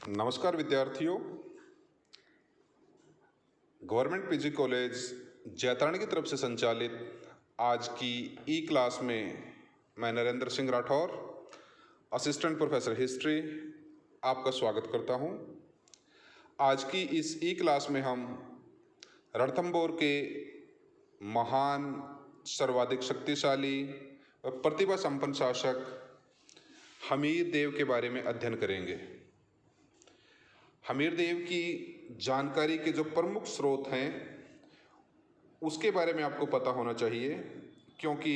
नमस्कार विद्यार्थियों। Government PG college जैतारणी की तरफ से संचालित आज की ई क्लास में मैं Narendra Singh Rathore, assistant professor history, आपका स्वागत करता हूं। आज की इस ई क्लास में हम रणथंभौर के महान, सर्वाधिक शक्तिशाली व प्रतिभा संपन्न शासक हमीर देव के बारे में अध्ययन करेंगे। हमीर देव की जानकारी के जो प्रमुख स्रोत हैं उसके बारे में आपको पता होना चाहिए, क्योंकि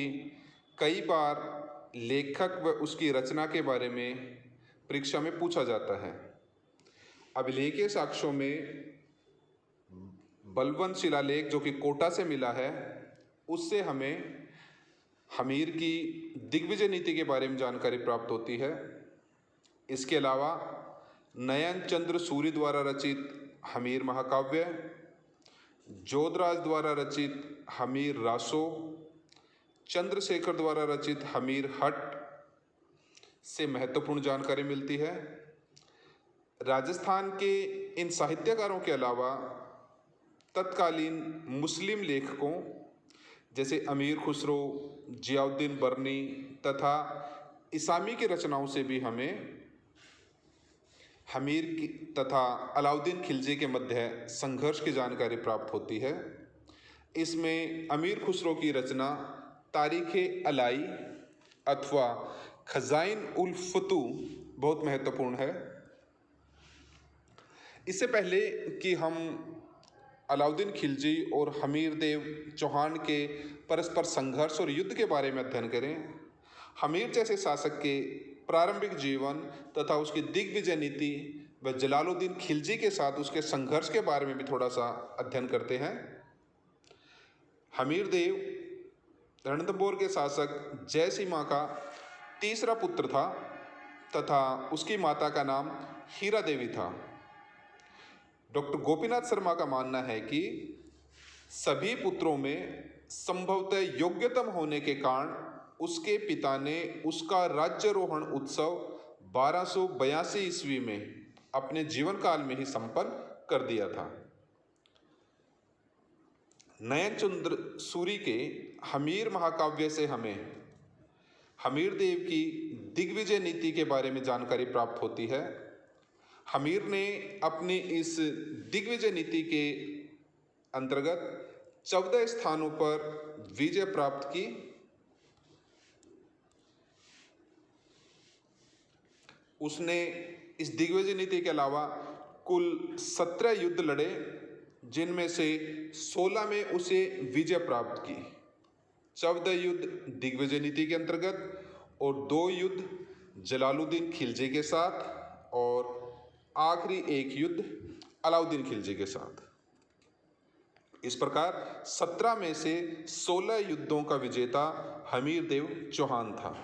कई बार लेखक व उसकी रचना के बारे में परीक्षा में पूछा जाता है। अभिलेखीय साक्ष्यों में बलवंत शिलालेख जो कि कोटा से मिला है, उससे हमें हमीर की दिग्विजय नीति के बारे में जानकारी प्राप्त होती है। इसके अलावा नयन चंद्र सूरी द्वारा रचित हमीर महाकाव्य, जोधराज द्वारा रचित हमीर रासो, चंद्रशेखर द्वारा रचित हमीर हट से महत्वपूर्ण जानकारी मिलती है। राजस्थान के इन साहित्यकारों के अलावा तत्कालीन मुस्लिम लेखकों जैसे अमीर खुसरो, जियाउद्दीन बर्नी तथा इसामी की रचनाओं से भी हमें हमीर की तथा अलाउद्दीन खिलजी के मध्य संघर्ष की जानकारी प्राप्त होती है। इसमें अमीर खुसरो की रचना तारीख़ अलाई अथवा खज़ाइन उल फुतू बहुत महत्वपूर्ण है। इससे पहले कि हम अलाउद्दीन खिलजी और हमीर देव चौहान के परस्पर संघर्ष और युद्ध के बारे में अध्ययन करें, हमीर जैसे शासक के प्रारंभिक जीवन तथा उसकी दिग्विजय नीति व जलालुद्दीन खिलजी के साथ उसके संघर्ष के बारे में भी थोड़ा सा अध्ययन करते हैं। हमीर देव रणथंभौर के शासक जयसिम्हा का तीसरा पुत्र था तथा उसकी माता का नाम हीरा देवी था। डॉक्टर गोपीनाथ शर्मा का मानना है कि सभी पुत्रों में संभवतः योग्यतम होने के कारण उसके पिता ने उसका राज्यारोहण उत्सव 1282 ईस्वी में अपने जीवन काल में ही संपन्न कर दिया था। नयन चंद्र सूरी के हमीर महाकाव्य से हमें हमीर देव की दिग्विजय नीति के बारे में जानकारी प्राप्त होती है। हमीर ने अपनी इस दिग्विजय नीति के अंतर्गत 14 स्थानों पर विजय प्राप्त की। उसने इस दिग्विजय नीति के अलावा कुल 17 युद्ध लड़े, जिनमें से 16 में उसे विजय प्राप्त की। 14 युद्ध दिग्विजय नीति के अंतर्गत और 2 युद्ध जलालुद्दीन खिलजी के साथ और आखिरी एक युद्ध अलाउद्दीन खिलजी के साथ। इस प्रकार 17 में से 16 युद्धों का विजेता हमीर देव चौहान था।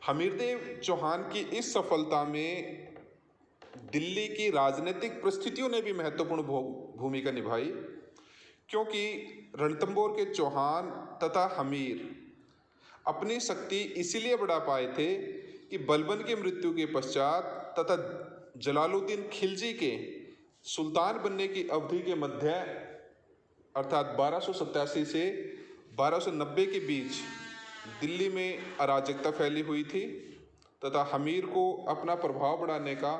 हमीर देव चौहान की इस सफलता में दिल्ली की राजनीतिक परिस्थितियों ने भी महत्वपूर्ण भूमिका निभाई, क्योंकि रणथंभौर के चौहान तथा हमीर अपनी शक्ति इसीलिए बढ़ा पाए थे कि बलबन की मृत्यु के पश्चात तथा जलालुद्दीन खिलजी के सुल्तान बनने की अवधि के मध्य अर्थात 1287 से 1290 के बीच दिल्ली में अराजकता फैली हुई थी तथा हमीर को अपना प्रभाव बढ़ाने का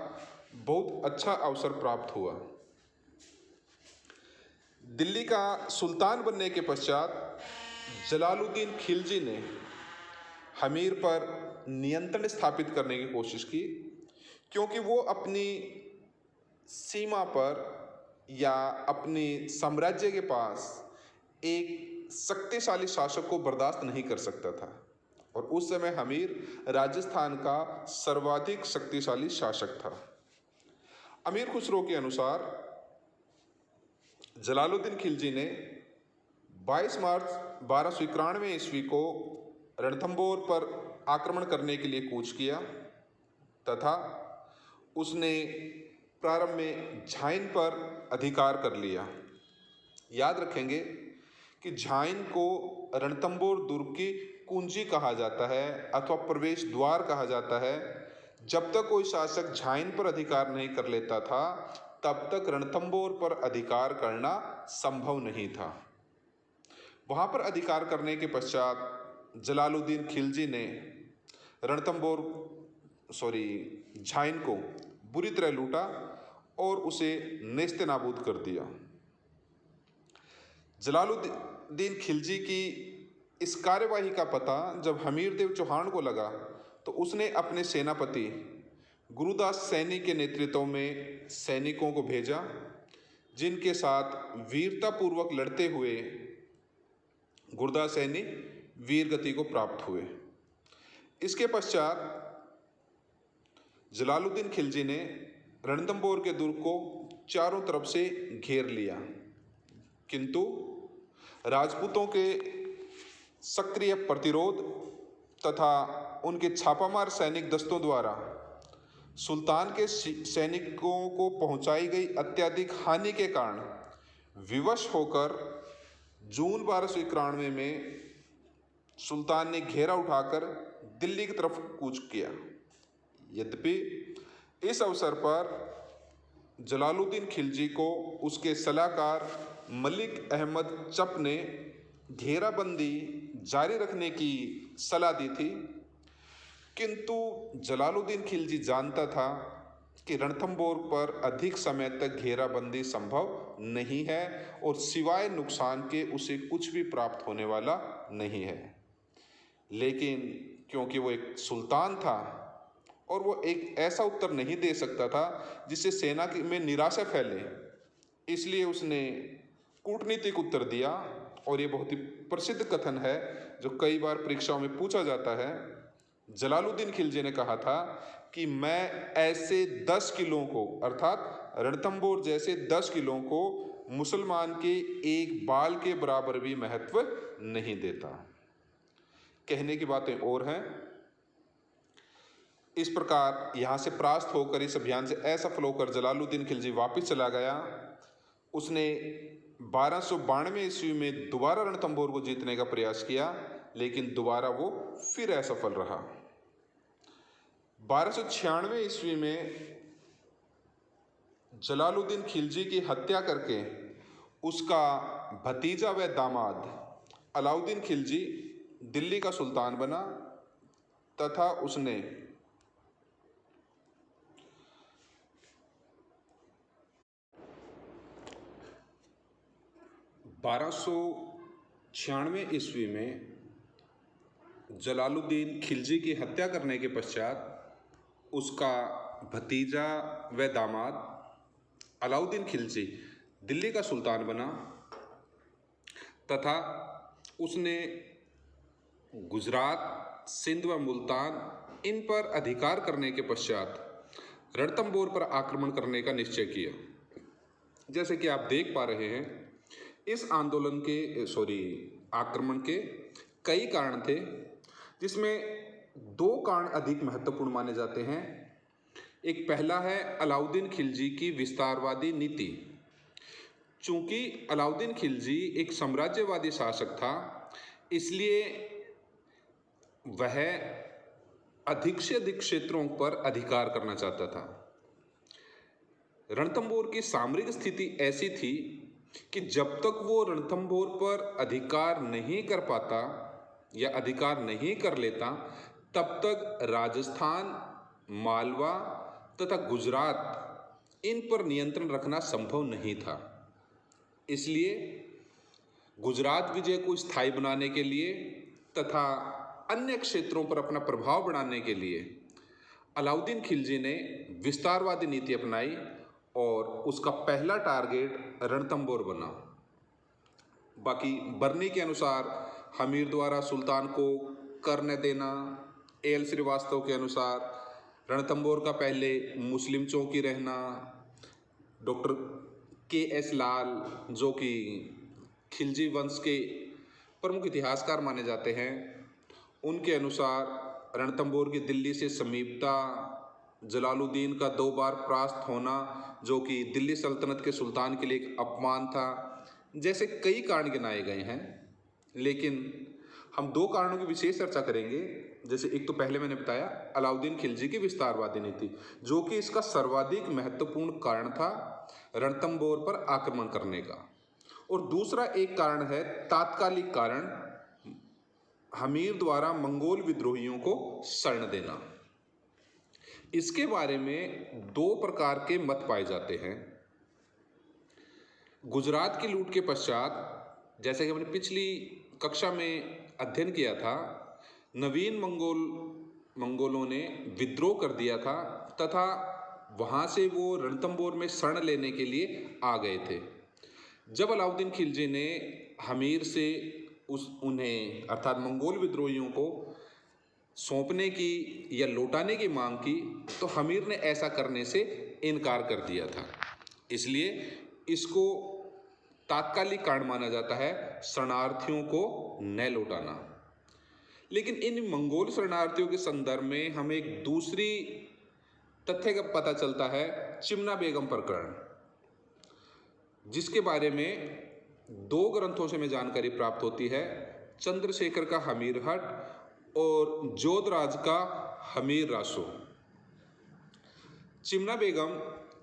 बहुत अच्छा अवसर प्राप्त हुआ। दिल्ली का सुल्तान बनने के पश्चात जलालुद्दीन खिलजी ने हमीर पर नियंत्रण स्थापित करने की कोशिश की, क्योंकि वो अपनी सीमा पर या अपने साम्राज्य के पास एक शक्तिशाली शासक को बर्दाश्त नहीं कर सकता था और उस समय हमीर राजस्थान का सर्वाधिक शक्तिशाली शासक था। अमीर खुसरो के अनुसार जलालुद्दीन खिलजी ने 22 मार्च 1291 ईस्वी को रणथंभौर पर आक्रमण करने के लिए कूच किया तथा उसने प्रारंभ में झाइन पर अधिकार कर लिया। याद रखेंगे कि झाइन को रणथंभौर दुर्ग की कुंजी कहा जाता है अथवा प्रवेश द्वार कहा जाता है, जब तक कोई शासक झाइन पर अधिकार नहीं कर लेता था तब तक रणथंभौर पर अधिकार करना संभव नहीं था। वहां पर अधिकार करने के पश्चात जलालुद्दीन खिलजी ने झाइन को बुरी तरह लूटा और उसे नेस्तनाबूद कर दिया। जलालुद्दीन खिलजी की इस कार्यवाही का पता जब हमीरदेव चौहान को लगा तो उसने अपने सेनापति गुरुदास सैनी के नेतृत्व में सैनिकों को भेजा, जिनके साथ वीरतापूर्वक लड़ते हुए गुरुदास सैनी वीर गति को प्राप्त हुए। इसके पश्चात जलालुद्दीन खिलजी ने रणथंभौर के दुर्ग को चारों तरफ से घेर लिया, किंतु राजपूतों के सक्रिय प्रतिरोध तथा उनके छापामार सैनिक दस्तों द्वारा सुल्तान के सैनिकों को पहुंचाई गई अत्यधिक हानि के कारण विवश होकर जून 1291 में सुल्तान ने घेरा उठाकर दिल्ली की तरफ कूच किया। यद्यपि इस अवसर पर जलालुद्दीन खिलजी को उसके सलाहकार मलिक अहमद चप ने घेराबंदी जारी रखने की सलाह दी थी, किंतु जलालुद्दीन खिलजी जानता था कि रणथंभौर पर अधिक समय तक घेराबंदी संभव नहीं है और सिवाय नुकसान के उसे कुछ भी प्राप्त होने वाला नहीं है। लेकिन क्योंकि वो एक सुल्तान था और वो एक ऐसा उत्तर नहीं दे सकता था जिससे सेना में निराशा फैले, इसलिए उसने कूटनीतिक उत्तर दिया। और ये बहुत ही प्रसिद्ध कथन है जो कई बार परीक्षाओं में पूछा जाता है। जलालुद्दीन खिलजी ने कहा था कि मैं ऐसे 10 किलों को, अर्थात रणथंभौर जैसे 10 किलों को मुसलमान के एक बाल के बराबर भी महत्व नहीं देता। कहने की बातें और हैं। इस प्रकार यहाँ से परास्त होकर इस अभियान से असफल होकर जलालुद्दीन खिलजी वापस चला गया। उसने 1292 ईस्वी में दोबारा रणथंभौर को जीतने का प्रयास किया, लेकिन दोबारा वो फिर असफल रहा। 1296 ईस्वी में जलालुद्दीन खिलजी की हत्या करके उसका भतीजा व दामाद अलाउद्दीन खिलजी दिल्ली का सुल्तान बना तथा उसने 1296 ईस्वी में जलालुद्दीन खिलजी की हत्या करने के पश्चात उसका भतीजा व दामाद अलाउद्दीन खिलजी दिल्ली का सुल्तान बना तथा उसने गुजरात, सिंध व मुल्तान इन पर अधिकार करने के पश्चात रणथंभौर पर आक्रमण करने का निश्चय किया। जैसे कि आप देख पा रहे हैं, इस आक्रमण के कई कारण थे, जिसमें 2 कारण अधिक महत्वपूर्ण माने जाते हैं। एक पहला है अलाउद्दीन खिलजी की विस्तारवादी नीति। चूंकि अलाउद्दीन खिलजी एक साम्राज्यवादी शासक था, इसलिए वह अधिक से अधिक क्षेत्रों पर अधिकार करना चाहता था। रणथंभौर की सामरिक स्थिति ऐसी थी कि जब तक वो रणथंभौर पर अधिकार नहीं कर पाता या अधिकार नहीं कर लेता, तब तक राजस्थान, मालवा तथा गुजरात इन पर नियंत्रण रखना संभव नहीं था। इसलिए गुजरात विजय को स्थायी बनाने के लिए तथा अन्य क्षेत्रों पर अपना प्रभाव बढ़ाने के लिए अलाउद्दीन खिलजी ने विस्तारवादी नीति अपनाई और उसका पहला टारगेट रणथंभौर बना। बाकी बरनी के अनुसार हमीर द्वारा सुल्तान को कर न देना, एल श्रीवास्तव के अनुसार रणथंभौर का पहले मुस्लिम चौकी रहना, डॉक्टर के.एस. लाल जो कि खिलजी वंश के प्रमुख इतिहासकार माने जाते हैं, उनके अनुसार रणथंभौर की दिल्ली से समीपता, जलालुद्दीन का 2 बार परास्त होना जो कि दिल्ली सल्तनत के सुल्तान के लिए एक अपमान था, जैसे कई कारण गिनाए गए हैं। लेकिन हम 2 कारणों की विशेष चर्चा करेंगे। जैसे एक तो पहले मैंने बताया अलाउद्दीन खिलजी की विस्तारवादी नीति, जो कि इसका सर्वाधिक महत्वपूर्ण कारण था रणथंभौर पर आक्रमण करने का। और दूसरा एक कारण है तात्कालिक कारण, हमीर द्वारा मंगोल विद्रोहियों को शरण देना। इसके बारे में दो प्रकार के मत पाए जाते हैं। गुजरात की लूट के पश्चात, जैसे कि हमने पिछली कक्षा में अध्ययन किया था, नवीन मंगोलों ने विद्रोह कर दिया था तथा वहाँ से वो रणथंभौर में शरण लेने के लिए आ गए थे। जब अलाउद्दीन खिलजी ने हमीर से उन्हें अर्थात मंगोल विद्रोहियों को सौंपने की या लौटाने की मांग की, तो हमीर ने ऐसा करने से इनकार कर दिया था। इसलिए इसको तात्कालिक कारण माना जाता है शरणार्थियों को न लौटाना। लेकिन इन मंगोल शरणार्थियों के संदर्भ में हमें एक दूसरी तथ्य का पता चलता है, चिमना बेगम प्रकरण, जिसके बारे में दो ग्रंथों से हमें जानकारी प्राप्त होती है, चंद्रशेखर का हमीर हट और जोधराज का हमीर रासो। चिमना बेगम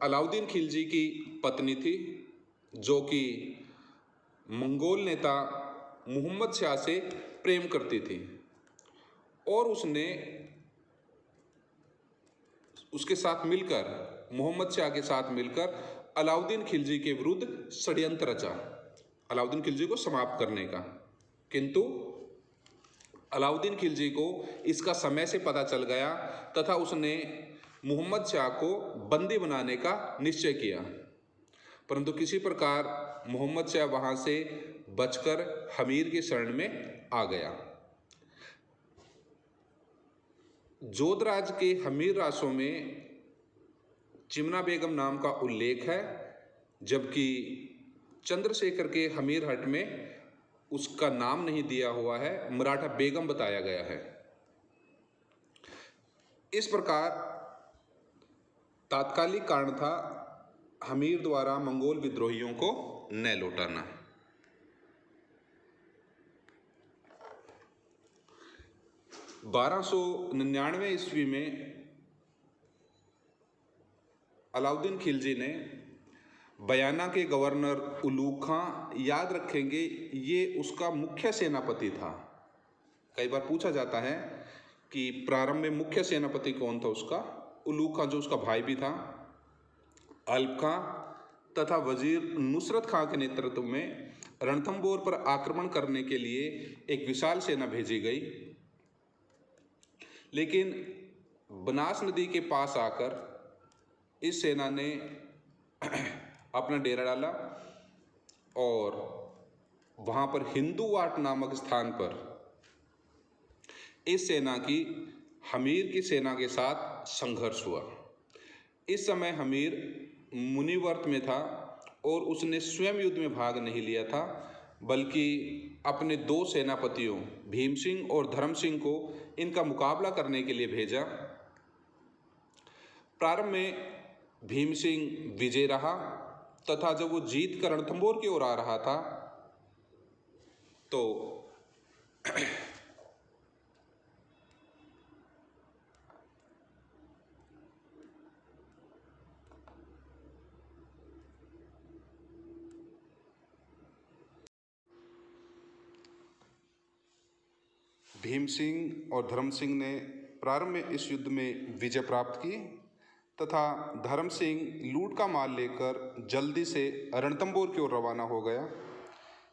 अलाउद्दीन खिलजी की पत्नी थी, जो कि मंगोल नेता मोहम्मद शाह से प्रेम करती थी और उसके साथ मिलकर, मोहम्मद शाह के साथ मिलकर अलाउद्दीन खिलजी के विरुद्ध षड्यंत्र रचा, अलाउद्दीन खिलजी को समाप्त करने का। किंतु अलाउद्दीन खिलजी को इसका समय से पता चल गया तथा उसने मोहम्मद शाह को बंदी बनाने का निश्चय किया, परंतु किसी प्रकार मोहम्मद शाह वहाँ से बचकर हमीर की शरण में आ गया। जोधराज के हमीर रासों में चिमना बेगम नाम का उल्लेख है, जबकि चंद्रशेखर के हमीर हट में उसका नाम नहीं दिया हुआ है, मराठा बेगम बताया गया है। इस प्रकार तात्कालिक कारण था हमीर द्वारा मंगोल विद्रोहियों को न लौटाना। (1299 ईस्वी में अलाउद्दीन खिलजी ने बयाना के गवर्नर उलूग खां, याद रखेंगे ये उसका मुख्य सेनापति था। कई बार पूछा जाता है कि प्रारंभ में मुख्य सेनापति कौन था उसका, उलूग खां जो उसका भाई भी था, अल्प खां तथा वजीर नुसरत खां के नेतृत्व में रणथंभौर पर आक्रमण करने के लिए एक विशाल सेना भेजी गई। लेकिन बनास नदी के पास आकर इस सेना ने अपना डेरा डाला और वहाँ पर हिंदूवाट नामक स्थान पर इस सेना की हमीर की सेना के साथ संघर्ष हुआ। इस समय हमीर मुनिवर्त में था और उसने स्वयं युद्ध में भाग नहीं लिया था, बल्कि अपने दो सेनापतियों भीम सिंह और धर्म सिंह को इनका मुकाबला करने के लिए भेजा। प्रारंभ में भीम सिंह विजय रहा तथा जब वो जीत कर रणथंभौर की ओर आ रहा था तो भीम सिंह और धर्म सिंह ने प्रारंभ में इस युद्ध में विजय प्राप्त की तथा धर्म सिंह लूट का माल लेकर जल्दी से रणथंभौर की ओर रवाना हो गया,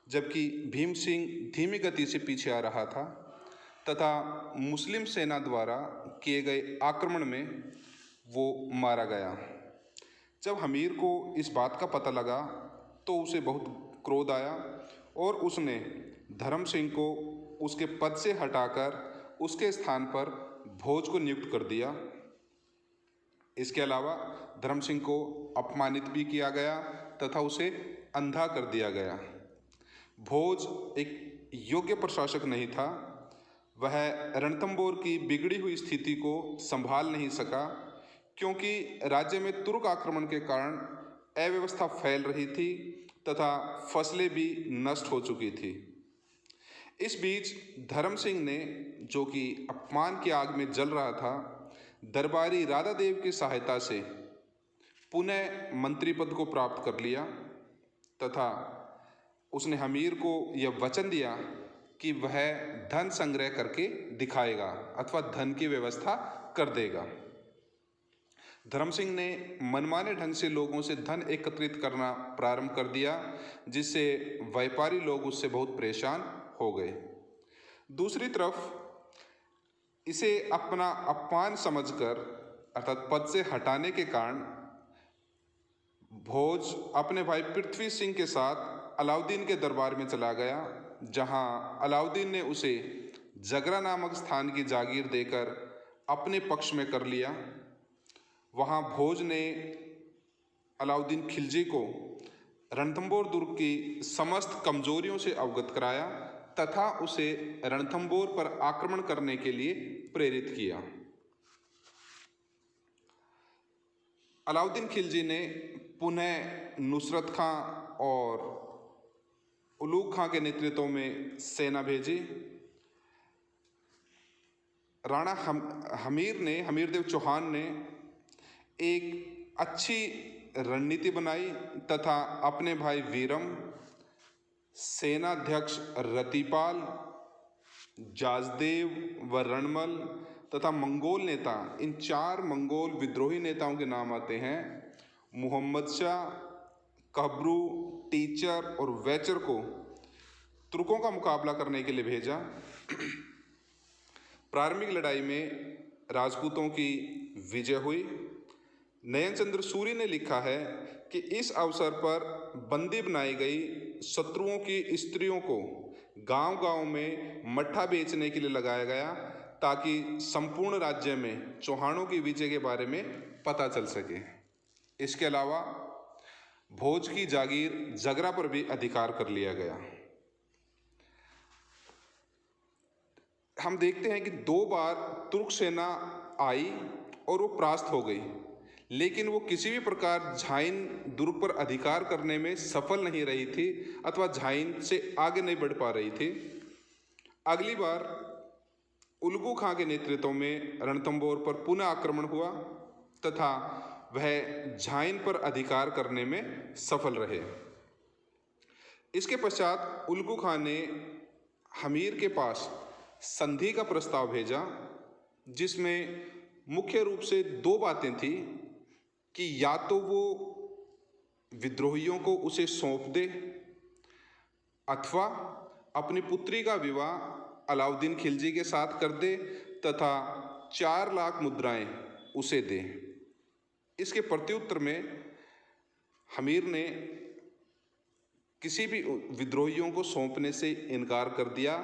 जबकि भीम सिंह धीमी गति से पीछे आ रहा था तथा मुस्लिम सेना द्वारा किए गए आक्रमण में वो मारा गया। जब हमीर को इस बात का पता लगा तो उसे बहुत क्रोध आया और उसने धर्म सिंह को उसके पद से हटाकर उसके स्थान पर भोज को नियुक्त कर दिया। इसके अलावा धर्म सिंह को अपमानित भी किया गया तथा उसे अंधा कर दिया गया। भोज एक योग्य प्रशासक नहीं था, वह रणथंभौर की बिगड़ी हुई स्थिति को संभाल नहीं सका, क्योंकि राज्य में तुर्क आक्रमण के कारण अव्यवस्था फैल रही थी तथा फसलें भी नष्ट हो चुकी थी। इस बीच धर्म सिंह ने, जो कि अपमान की आग में जल रहा था, दरबारी राधा देव की सहायता से पुनः मंत्री पद को प्राप्त कर लिया तथा उसने हमीर को यह वचन दिया कि वह धन संग्रह करके दिखाएगा अथवा धन की व्यवस्था कर देगा। धर्म सिंह ने मनमाने ढंग से लोगों से धन एकत्रित करना प्रारंभ कर दिया, जिससे व्यापारी लोग उससे बहुत परेशान हो गए। दूसरी तरफ इसे अपना अपमान समझकर अर्थात पद से हटाने के कारण भोज अपने भाई पृथ्वी सिंह के साथ अलाउद्दीन के दरबार में चला गया, जहां अलाउद्दीन ने उसे जगरा नामक स्थान की जागीर देकर अपने पक्ष में कर लिया। वहां भोज ने अलाउद्दीन खिलजी को रणथंभौर दुर्ग की समस्त कमजोरियों से अवगत कराया तथा उसे रणथंभौर पर आक्रमण करने के लिए प्रेरित किया। अलाउद्दीन खिलजी ने पुनः नुसरत खां और उलूग खां के नेतृत्व में सेना भेजी। राणा हमीर देव चौहान ने एक अच्छी रणनीति बनाई तथा अपने भाई वीरम, सेनाध्यक्ष रतिपाल, जाजदेव व रणमल तथा मंगोल नेता, इन 4 मंगोल विद्रोही नेताओं के नाम आते हैं, मुहम्मद शाह, कब्रू, टीचर और वैचर को तुर्कों का मुकाबला करने के लिए भेजा। प्रारंभिक लड़ाई में राजपूतों की विजय हुई। नयनचंद्र सूरी ने लिखा है कि इस अवसर पर बंदी बनाई गई शत्रुओं की स्त्रियों को गांव-गांव में मट्ठा बेचने के लिए लगाया गया, ताकि संपूर्ण राज्य में चौहानों की विजय के बारे में पता चल सके। इसके अलावा भोज की जागीर जगरा पर भी अधिकार कर लिया गया। हम देखते हैं कि 2 बार तुर्क सेना आई और वो परास्त हो गई, लेकिन वो किसी भी प्रकार झाइन दुर्ग पर अधिकार करने में सफल नहीं रही थी अथवा झाइन से आगे नहीं बढ़ पा रही थी। अगली बार उलगू खां के नेतृत्व में रणथंभौर पर पुनः आक्रमण हुआ तथा वह झाइन पर अधिकार करने में सफल रहे। इसके पश्चात उलगू खां ने हमीर के पास संधि का प्रस्ताव भेजा, जिसमें मुख्य रूप से 2 बातें थी कि या तो वो विद्रोहियों को उसे सौंप दे अथवा अपनी पुत्री का विवाह अलाउद्दीन खिलजी के साथ कर दे तथा 4 लाख मुद्राएं उसे दे। इसके प्रत्युत्तर में हमीर ने किसी भी विद्रोहियों को सौंपने से इनकार कर दिया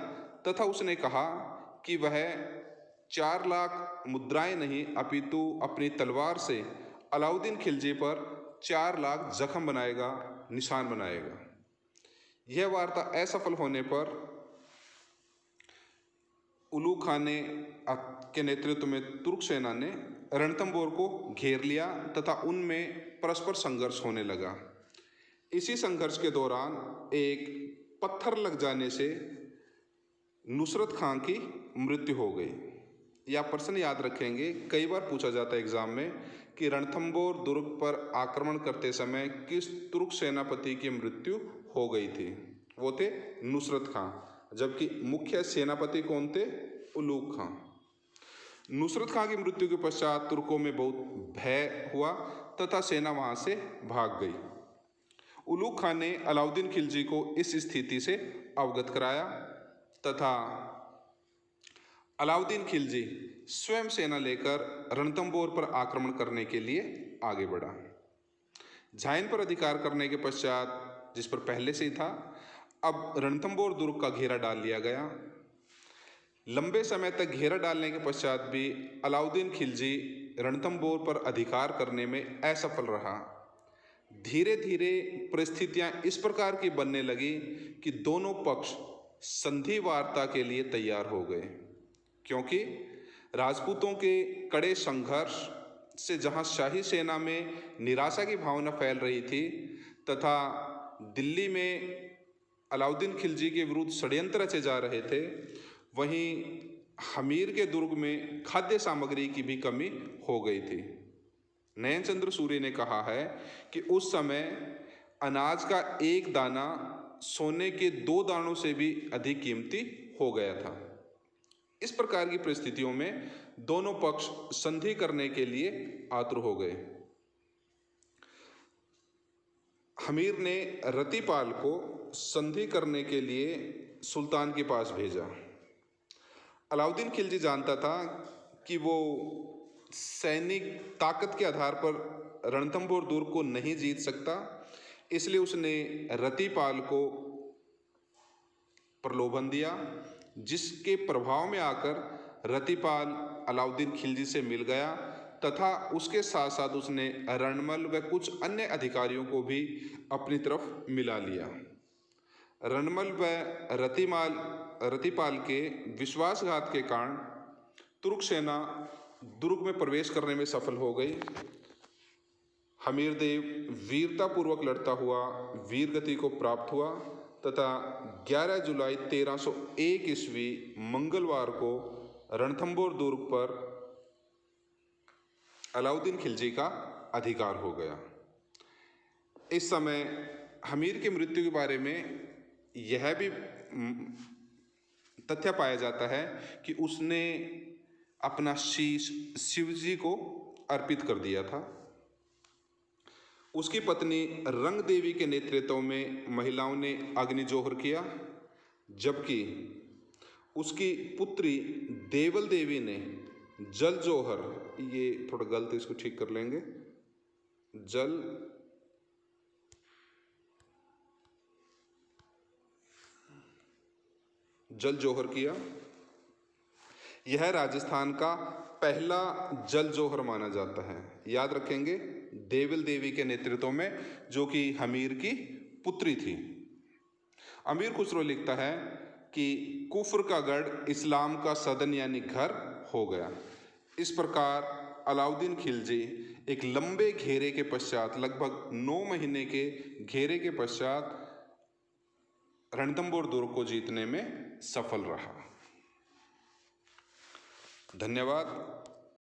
तथा उसने कहा कि वह 4 लाख मुद्राएं नहीं अपितु अपनी तलवार से अलाउद्दीन खिलजी पर 4 लाख जख्म बनाएगा, निशान बनाएगा। यह वार्ता असफल होने पर उलूग खां ने के नेतृत्व में तुर्क सेना ने रणथंभौर को घेर लिया तथा उनमें परस्पर संघर्ष होने लगा। इसी संघर्ष के दौरान एक पत्थर लग जाने से नुसरत खां की मृत्यु हो गई। यह प्रश्न याद रखेंगे, कई बार पूछा जाता है एग्जाम में कि रणथंभौर दुर्ग पर आक्रमण करते समय किस तुर्क सेनापति की मृत्यु हो गई थी। वो थे नुसरत खां, जबकि मुख्य सेनापति कौन थे? उलूग खां। नुसरत खां की मृत्यु के पश्चात तुर्कों में बहुत भय हुआ तथा सेना वहां से भाग गई। उलूग खां ने अलाउद्दीन खिलजी को इस स्थिति से अवगत कराया तथा अलाउद्दीन खिलजी स्वयं सेना लेकर रणथंभौर पर आक्रमण करने के लिए आगे बढ़ा। झाइन पर अधिकार करने के पश्चात, जिस पर पहले से ही था, अब रणथंभौर दुर्ग का घेरा डाल लिया गया। लंबे समय तक घेरा डालने के पश्चात भी अलाउद्दीन खिलजी रणथंभौर पर अधिकार करने में असफल रहा। धीरे धीरे परिस्थितियां इस प्रकार की बनने लगी कि दोनों पक्ष संधि वार्ता के लिए तैयार हो गए, क्योंकि राजपूतों के कड़े संघर्ष से जहां शाही सेना में निराशा की भावना फैल रही थी तथा दिल्ली में अलाउद्दीन खिलजी के विरुद्ध षड्यंत्र रचे जा रहे थे, वहीं हमीर के दुर्ग में खाद्य सामग्री की भी कमी हो गई थी। नयन चंद्र सूर्य ने कहा है कि उस समय अनाज का एक दाना सोने के 2 दानों से भी अधिक कीमती हो गया था। इस प्रकार की परिस्थितियों में दोनों पक्ष संधि करने के लिए आतुर हो गए। हमीर ने रतिपाल को संधि करने के लिए सुल्तान के पास भेजा। अलाउद्दीन खिलजी जानता था कि वो सैनिक ताकत के आधार पर रणथंभौर दुर्ग को नहीं जीत सकता, इसलिए उसने रतिपाल को प्रलोभन दिया, जिसके प्रभाव में आकर रतिपाल अलाउद्दीन खिलजी से मिल गया तथा उसके साथ साथ उसने रणमल व कुछ अन्य अधिकारियों को भी अपनी तरफ मिला लिया। रणमल व रतिपाल के विश्वासघात के कारण तुर्क सेना दुर्ग में प्रवेश करने में सफल हो गई। हमीरदेव वीरतापूर्वक लड़ता हुआ वीरगति को प्राप्त हुआ तथा 11 जुलाई 1301 ईस्वी मंगलवार को रणथंभौर दुर्ग पर अलाउद्दीन खिलजी का अधिकार हो गया। इस समय हमीर की मृत्यु के बारे में यह भी तथ्य पाया जाता है कि उसने अपना शीश शिवजी को अर्पित कर दिया था। उसकी पत्नी रंग देवी के नेतृत्व में महिलाओं ने अग्निजोहर किया, जबकि उसकी पुत्री देवल देवी ने जल जोहर, ये थोड़ा गलत, इसको ठीक कर लेंगे, जल जोहर किया। यह राजस्थान का पहला जल जोहर माना जाता है। याद रखेंगे, देवल देवी के नेतृत्व में, जो कि हमीर की पुत्री थी। अमीर खुसरो लिखता है कि कुफ्र का गढ़ इस्लाम का सदन यानी घर हो गया। इस प्रकार अलाउद्दीन खिलजी एक लंबे घेरे के पश्चात, लगभग 9 महीने के घेरे के पश्चात रणथंभौर दुर्ग को जीतने में सफल रहा। धन्यवाद।